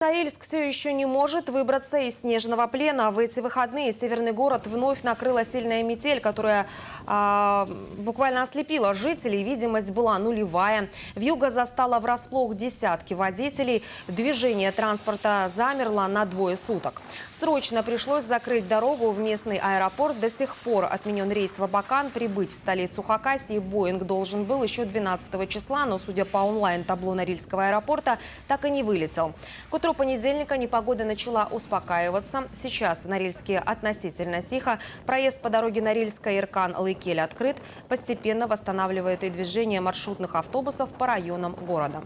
Норильск все еще не может выбраться из снежного плена. В эти выходные северный город вновь накрыла сильная метель, которая буквально ослепила жителей. Видимость была нулевая. Вьюга застала врасплох десятки водителей. Движение транспорта замерло на 2 суток. Срочно пришлось закрыть дорогу в местный аэропорт. До сих пор отменен рейс в Абакан. Прибыть в столицу Хакасии Боинг должен был еще 12 числа, но, судя по онлайн-табло Норильского аэропорта, так и не вылетел. К утру понедельника непогода начала успокаиваться. Сейчас в Норильске относительно тихо. Проезд по дороге Норильска-Иркан-Лыкель открыт. Постепенно восстанавливает и движение маршрутных автобусов по районам города.